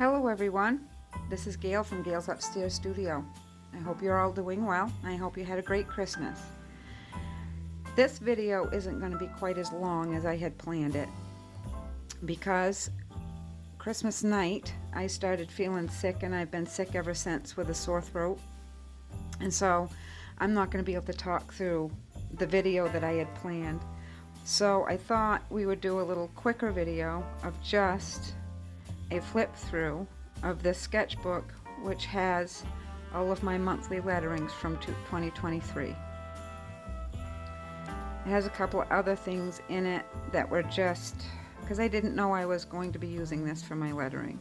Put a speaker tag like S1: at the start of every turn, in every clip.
S1: Hello everyone, this is Gail from Gail's Upstairs Studio. I hope you're all doing well. I hope you had a great Christmas. This video isn't going to be quite as long as I had planned it because Christmas night I started feeling sick, and I've been sick ever since with a sore throat, and so I'm not going to be able to talk through the video that I had planned. So I thought we would do a little quicker video of just a flip through of this sketchbook, which has all of my monthly letterings from 2023. It has a couple of other things in it that were just because I didn't know I was going to be using this for my lettering.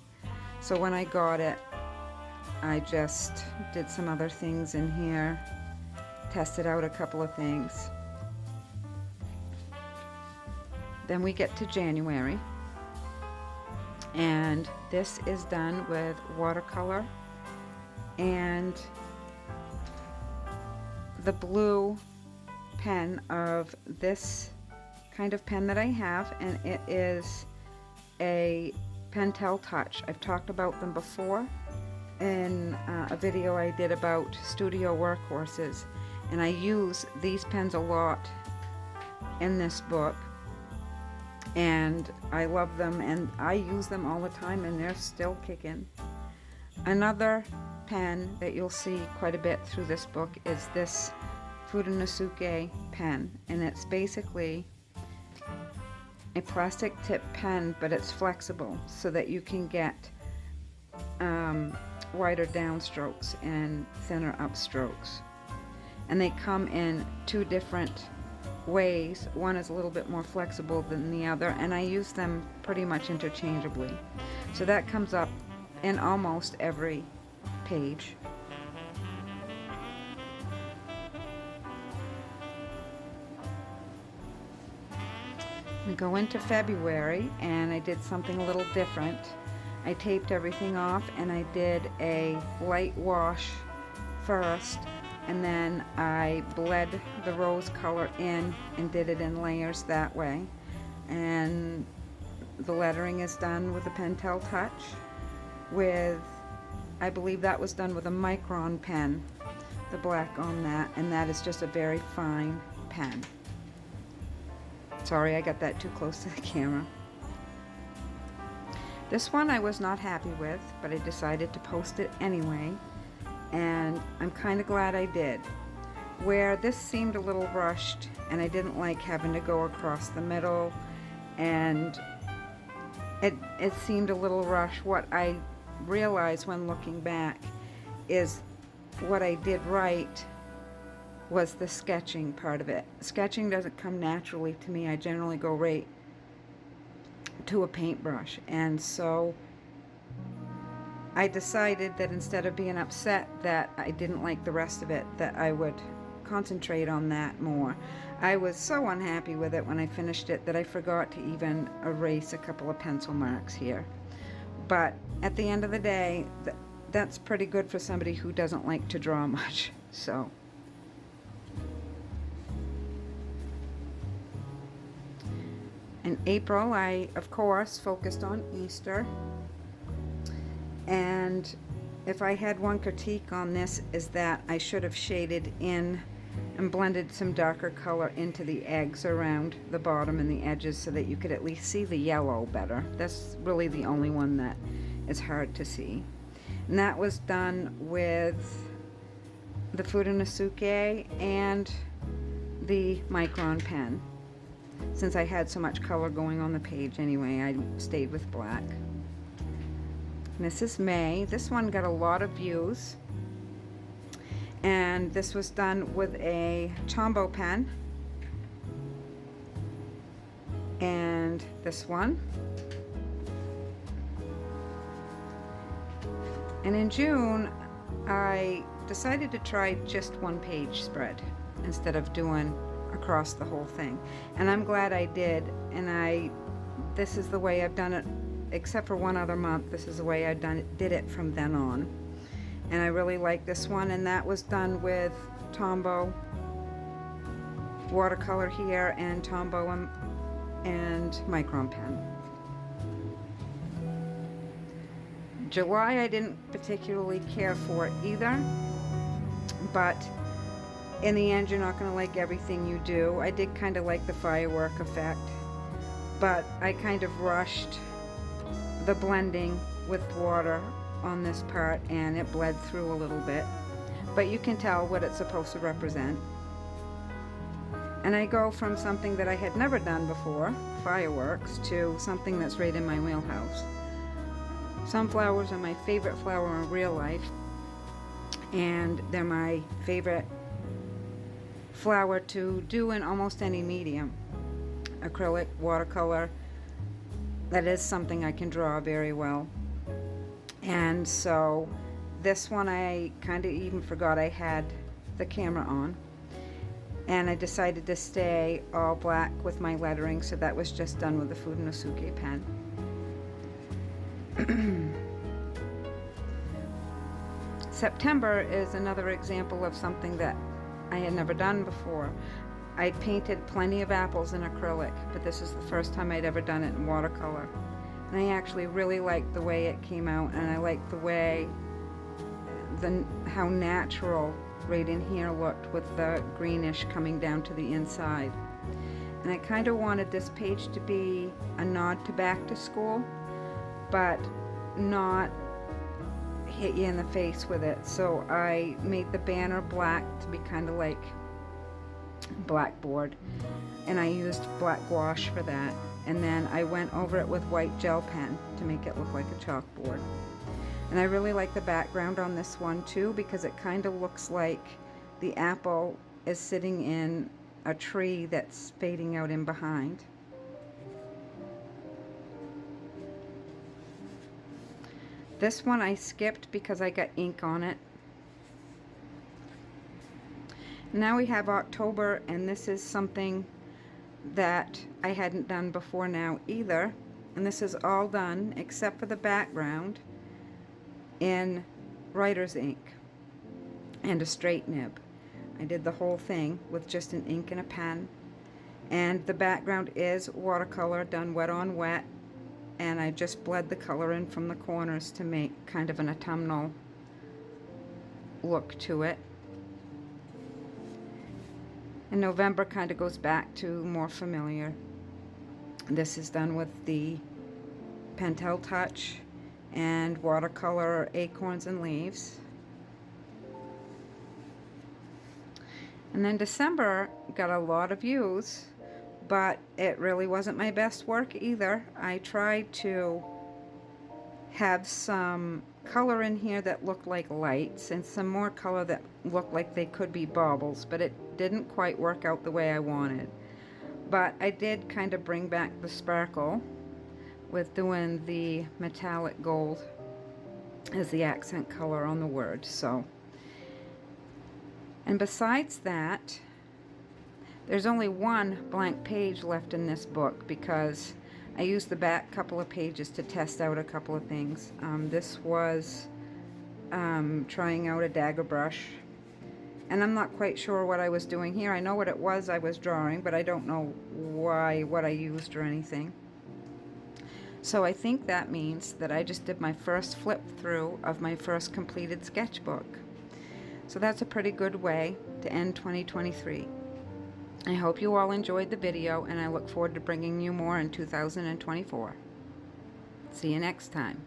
S1: So when I got it, I just did some other things in here, tested out a couple of things. Then we get to January, and this is done with watercolor and the blue pen of this kind of pen that I have, and it is a Pentel Touch. I've talked about them before in a video I did about studio workhorses, and I use these pens a lot in this book, and I love them, and I use them all the time, and they're still kicking. Another pen that you'll see quite a bit through this book is this Fudenosuke pen, and it's basically a plastic tip pen, but it's flexible so that you can get wider downstrokes and thinner upstrokes. And they come in two different ways. One is a little bit more flexible than the other, and I use them pretty much interchangeably. So that comes up in almost every page. We go into February, and I did something a little different. I taped everything off, and I did a light wash first, and then I bled the rose color in and did it in layers that way. And the lettering is done with a Pentel Touch with, I believe that was done with a Micron pen, the black on that, and that is just a very fine pen. Sorry, I got that too close to the camera. This one I was not happy with, but I decided to post it anyway, and I'm kind of glad I did. Where this seemed a little rushed, and I didn't like having to go across the middle, and it seemed a little rushed. What I realized when looking back is what I did right was the sketching part of it. Sketching doesn't come naturally to me. I generally go right to a paintbrush, and so I decided that instead of being upset that I didn't like the rest of it, that I would concentrate on that more. I was so unhappy with it when I finished it that I forgot to even erase a couple of pencil marks here. But at the end of the day, that's pretty good for somebody who doesn't like to draw much. So in April, I of course focused on Easter. And if I had one critique on this, is that I should have shaded in and blended some darker color into the eggs around the bottom and the edges so that you could at least see the yellow better. That's really the only one that is hard to see. And that was done with the Fudenosuke and the Micron pen. Since I had so much color going on the page anyway, I stayed with black. This is May. This one got a lot of views, and this was done with a Tombow pen, and this one. And in June, I decided to try just one page spread instead of doing across the whole thing, and I'm glad I did. And this is the way I've done it. Except for one other month, this is the way I did it from then on. And I really like this one, and that was done with Tombow watercolor here and Tombow and Micron pen. July I didn't particularly care for either, but in the end you're not going to like everything you do. I did kind of like the firework effect, but I kind of rushed the blending with water on this part and it bled through a little bit, but you can tell what it's supposed to represent. And I go from something that I had never done before, fireworks, to something that's right in my wheelhouse. Sunflowers are my favorite flower in real life, and they're my favorite flower to do in almost any medium. Acrylic, watercolor, that is something I can draw very well. And so this one I kind of even forgot I had the camera on. And I decided to stay all black with my lettering, so that was just done with the Fudenosuke pen. September is another example of something that I had never done before. I painted plenty of apples in acrylic, but this is the first time I'd ever done it in watercolor. And I actually really liked the way it came out, and I liked the way, how natural right in here looked with the greenish coming down to the inside. And I kind of wanted this page to be a nod to back to school, but not hit you in the face with it. So I made the banner black to be kind of like blackboard, and I used black gouache for that, and then I went over it with white gel pen to make it look like a chalkboard. And I really like the background on this one too, because it kind of looks like the apple is sitting in a tree that's fading out in behind. This one I skipped because I got ink on it. Now we have October, and this is something that I hadn't done before now either. And this is all done except for the background in writer's ink and a straight nib. I did the whole thing with just an ink and a pen, and the background is watercolor done wet on wet, and I just bled the color in from the corners to make kind of an autumnal look to it. And November kind of goes back to more familiar. This is done with the Pentel Touch and watercolor acorns and leaves. And then December got a lot of views, but it really wasn't my best work either. I tried to have some color in here that looked like lights and some more color that looked like they could be baubles, but it didn't quite work out the way I wanted. But I did kind of bring back the sparkle with doing the metallic gold as the accent color on the word. So, and besides that, there's only one blank page left in this book because I used the back couple of pages to test out a couple of things. This was trying out a dagger brush, and I'm not quite sure what I was doing here. I know what it was I was drawing, but I don't know what I used or anything. So I think that means that I just did my first flip through of my first completed sketchbook. So that's a pretty good way to end 2023. I hope you all enjoyed the video, and I look forward to bringing you more in 2024. See you next time.